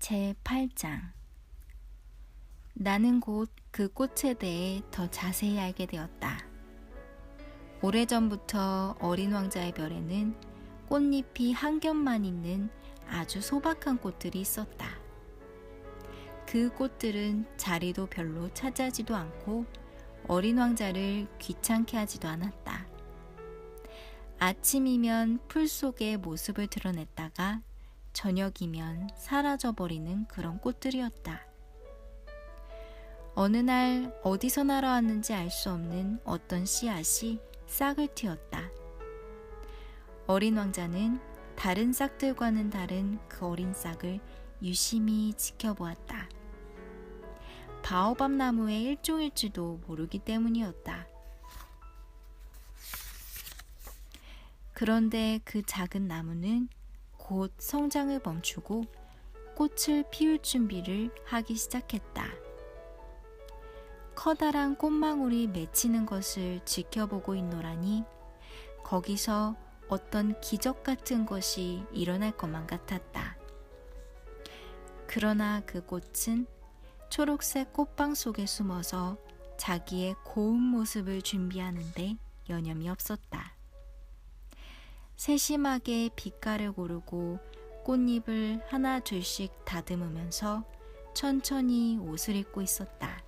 제8장. 나는 곧 그 꽃에 대해 더 자세히 알게 되었다. 오래전부터 어린 왕자의 별에는 꽃잎이 한 겹만 있는 아주 소박한 꽃들이 있었다. 그 꽃들은 자리도 별로 차지하지도 않고 어린 왕자를 귀찮게 하지도 않았다. 아침이면 풀 속에 모습을 드러냈다가 저녁이면 사라져버리는 그런 꽃들이었다. 어느 날 어디서 날아왔는지 알 수 없는 어떤 씨앗이 싹을 틔웠다. 어린 왕자는 다른 싹들과는 다른 그 어린 싹을 유심히 지켜보았다. 바오밥 나무의 일종일지도 모르기 때문이었다. 그런데 그 작은 나무는 곧 성장을 멈추고 꽃을 피울 준비를 하기 시작했다. 커다란 꽃망울이 맺히는 것을 지켜보고 있노라니 거기서 어떤 기적 같은 것이 일어날 것만 같았다. 그러나 그 꽃은 초록색 꽃방 속에 숨어서 자기의 고운 모습을 준비하는데 여념이 없었다. 세심하게 빛깔을 고르고 꽃잎을 하나 둘씩 다듬으면서 천천히 옷을 입고 있었다.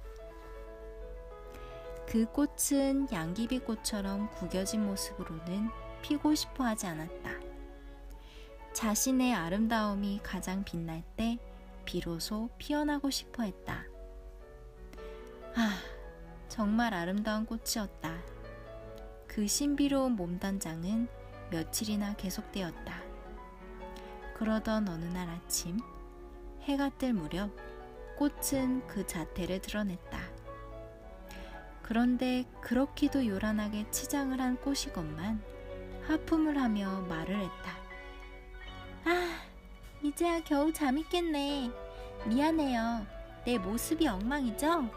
그 꽃은 양귀비꽃처럼 구겨진 모습으로는 피고 싶어 하지 않았다. 자신의 아름다움이 가장 빛날 때 비로소 피어나고 싶어 했다. 정말 아름다운 꽃이었다. 그 신비로운 몸단장은 며칠이나 계속되었다. 그러던 어느 날 아침, 해가 뜰 무렵 꽃은 그 자태를 드러냈다. 그런데 그렇게도 요란하게 치장을 한 꽃이건만 하품을 하며 말을 했다. 이제야 겨우 잠이 깼네. 미안해요. 내 모습이 엉망이죠?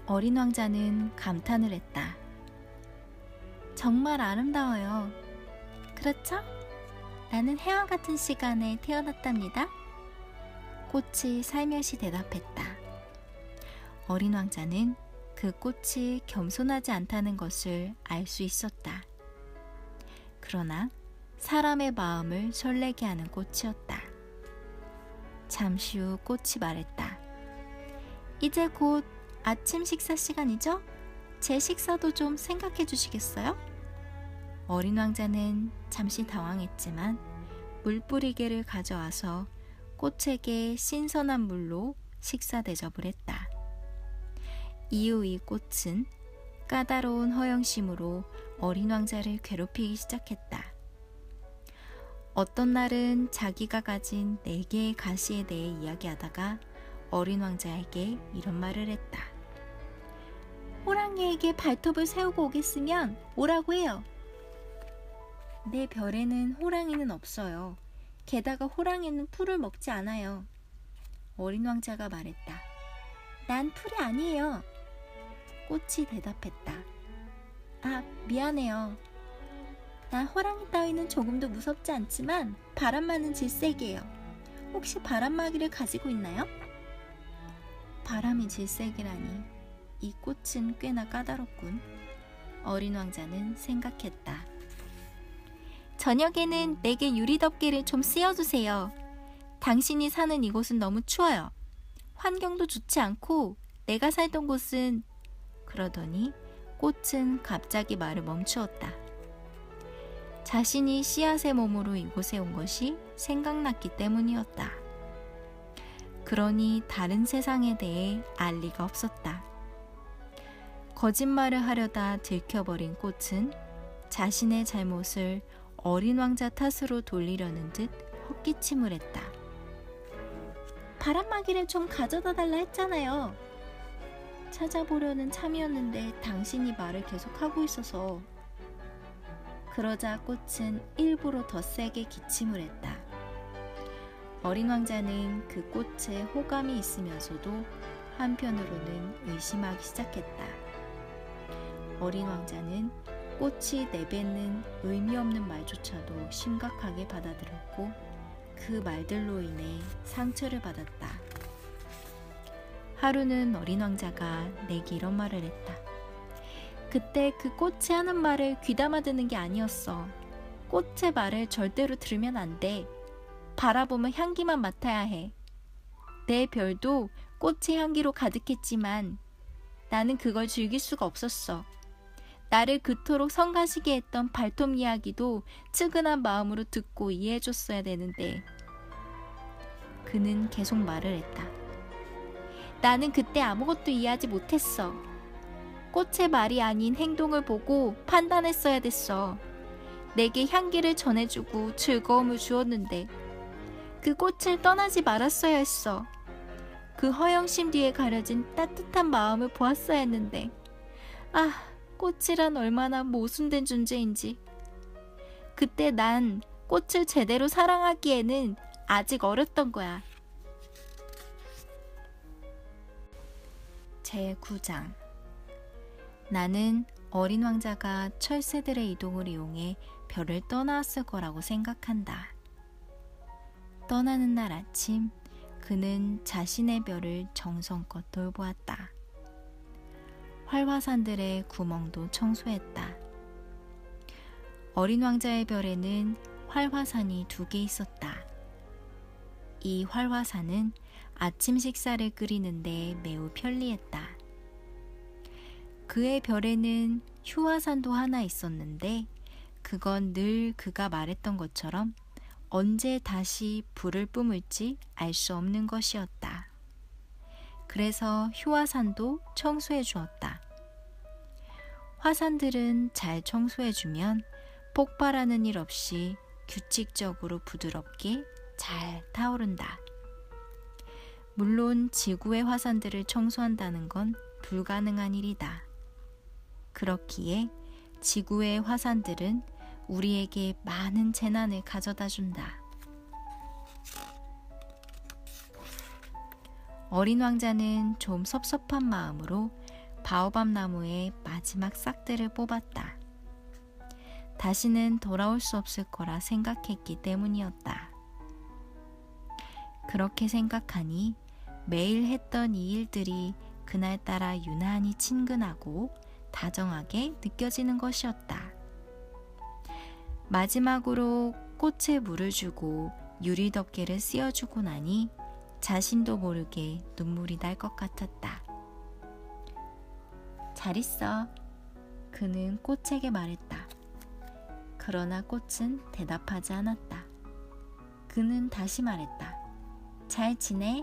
어린 왕자는 감탄을 했다. 정말 아름다워요. 그렇죠? 나는 해와 같은 시간에 태어났답니다. 꽃이 살며시 대답했다. 어린 왕자는 그 꽃이 겸손하지 않다는 것을 알 수 있었다. 그러나 사람의 마음을 설레게 하는 꽃이었다. 잠시 후 꽃이 말했다. 이제 곧 아침 식사 시간이죠? 제 식사도 좀 생각해 주시겠어요? 어린 왕자는 잠시 당황했지만 물뿌리개를 가져와서 꽃에게 신선한 물로 식사 대접을 했다. 이후 이 꽃은 까다로운 허영심으로 어린 왕자를 괴롭히기 시작했다. 어떤 날은 자기가 가진 4개의 가시에 대해 이야기하다가 어린 왕자에게 이런 말을 했다. 호랑이에게 발톱을 세우고 오겠으면 오라고 해요. 내 별에는 호랑이는 없어요. 게다가 호랑이는 풀을 먹지 않아요. 어린 왕자가 말했다. 난 풀이 아니에요. 꽃이 대답했다. 미안해요. 난 호랑이 따위는 조금도 무섭지 않지만 바람맞는 질색이에요. 혹시 바람막이를 가지고 있나요? 바람이 질색이라니 이 꽃은 꽤나 까다롭군. 어린 왕자는 생각했다. 저녁에는 내게 유리덮개를 좀 씌워주세요. 당신이 사는 이곳은 너무 추워요. 환경도 좋지 않고 내가 살던 곳은... 그러더니 꽃은 갑자기 말을 멈추었다. 자신이 씨앗의 몸으로 이곳에 온 것이 생각났기 때문이었다. 그러니 다른 세상에 대해 알 리가 없었다. 거짓말을 하려다 들켜버린 꽃은 자신의 잘못을 어린 왕자 탓으로 돌리려는 듯 헛기침을 했다. 바람막이를 좀 가져다 달라 했잖아요. 찾아보려는 참이었는데 당신이 말을 계속하고 있어서. 그러자 꽃은 일부러 더 세게 기침을 했다. 어린 왕자는 그 꽃에 호감이 있으면서도 한편으로는 의심하기 시작했다. 어린 왕자는 꽃이 내뱉는 의미 없는 말조차도 심각하게 받아들였고 그 말들로 인해 상처를 받았다. 하루는 어린 왕자가 내게 이런 말을 했다. 그때 그 꽃이 하는 말을 귀담아 듣는 게 아니었어. 꽃의 말을 절대로 들으면 안 돼. 바라보면 향기만 맡아야 해. 내 별도 꽃의 향기로 가득했지만 나는 그걸 즐길 수가 없었어. 나를 그토록 성가시게 했던 발톱 이야기도 측은한 마음으로 듣고 이해해줬어야 되는데 그는 계속 말을 했다. 나는 그때 아무것도 이해하지 못했어. 꽃의 말이 아닌 행동을 보고 판단했어야 됐어. 내게 향기를 전해주고 즐거움을 주었는데 그 꽃을 떠나지 말았어야 했어. 그 허영심 뒤에 가려진 따뜻한 마음을 보았어야 했는데 꽃이란 얼마나 모순된 존재인지. 그때 난 꽃을 제대로 사랑하기에는 아직 어렸던 거야. 제9장. 나는 어린 왕자가 철새들의 이동을 이용해 별을 떠나왔을 거라고 생각한다. 떠나는 날 아침, 그는 자신의 별을 정성껏 돌보았다. 활화산들의 구멍도 청소했다. 어린 왕자의 별에는 활화산이 2개 있었다. 이 활화산은 아침 식사를 끓이는데 매우 편리했다. 그의 별에는 휴화산도 하나 있었는데 그건 늘 그가 말했던 것처럼 언제 다시 불을 뿜을지 알 수 없는 것이었다. 그래서 휴화산도 청소해 주었다. 화산들은 잘 청소해주면 폭발하는 일 없이 규칙적으로 부드럽게 잘 타오른다. 물론 지구의 화산들을 청소한다는 건 불가능한 일이다. 그렇기에 지구의 화산들은 우리에게 많은 재난을 가져다 준다. 어린 왕자는 좀 섭섭한 마음으로 바오밥 나무의 마지막 싹들을 뽑았다. 다시는 돌아올 수 없을 거라 생각했기 때문이었다. 그렇게 생각하니 매일 했던 이 일들이 그날따라 유난히 친근하고 다정하게 느껴지는 것이었다. 마지막으로 꽃에 물을 주고 유리덮개를 씌워주고 나니 자신도 모르게 눈물이 날 것 같았다. 잘 있어. 그는 꽃에게 말했다. 그러나 꽃은 대답하지 않았다. 그는 다시 말했다. 잘 지내?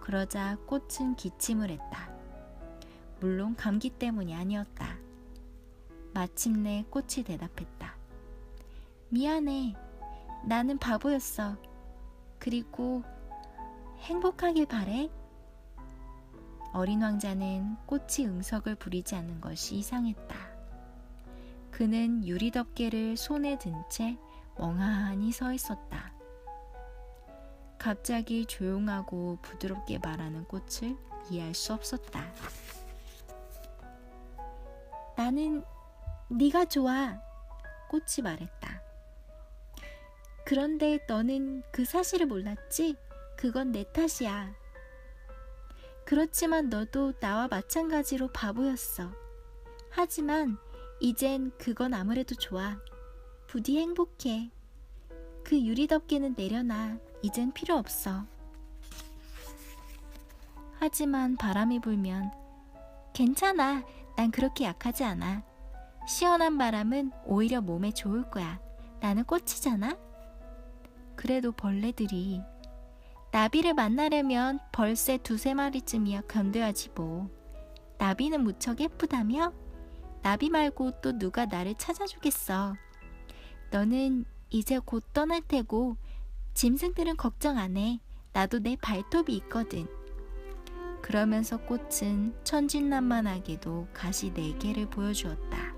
그러자 꽃은 기침을 했다. 물론 감기 때문이 아니었다. 마침내 꽃이 대답했다. 미안해. 나는 바보였어. 그리고 행복하길 바래. 어린 왕자는 꽃이 응석을 부리지 않는 것이 이상했다. 그는 유리덮개를 손에 든 채 멍하니 서 있었다. 갑자기 조용하고 부드럽게 말하는 꽃을 이해할 수 없었다. 나는 네가 좋아. 꽃이 말했다. 그런데 너는 그 사실을 몰랐지? 그건 내 탓이야. 그렇지만 너도 나와 마찬가지로 바보였어. 하지만 이젠 그건 아무래도 좋아. 부디 행복해. 그 유리덮개는 내려놔. 이젠 필요 없어. 하지만 바람이 불면 괜찮아. 난 그렇게 약하지 않아. 시원한 바람은 오히려 몸에 좋을 거야. 나는 꽃이잖아. 그래도 벌레들이 나비를 만나려면 벌새 2-3마리쯤이야 견뎌야지 뭐. 나비는 무척 예쁘다며? 나비 말고 또 누가 나를 찾아주겠어. 너는 이제 곧 떠날 테고 짐승들은 걱정 안 해. 나도 내 발톱이 있거든. 그러면서 꽃은 천진난만하게도 가시 4개를 보여주었다.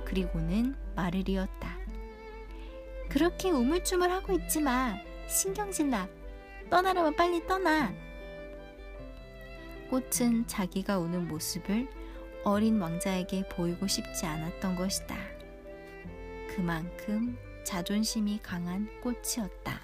그리고는 말을 이었다. 그렇게 우물쭈물하고 있지 마. 신경질나. 떠나려면 빨리 떠나. 꽃은 자기가 우는 모습을 어린 왕자에게 보이고 싶지 않았던 것이다. 그만큼 자존심이 강한 꽃이었다.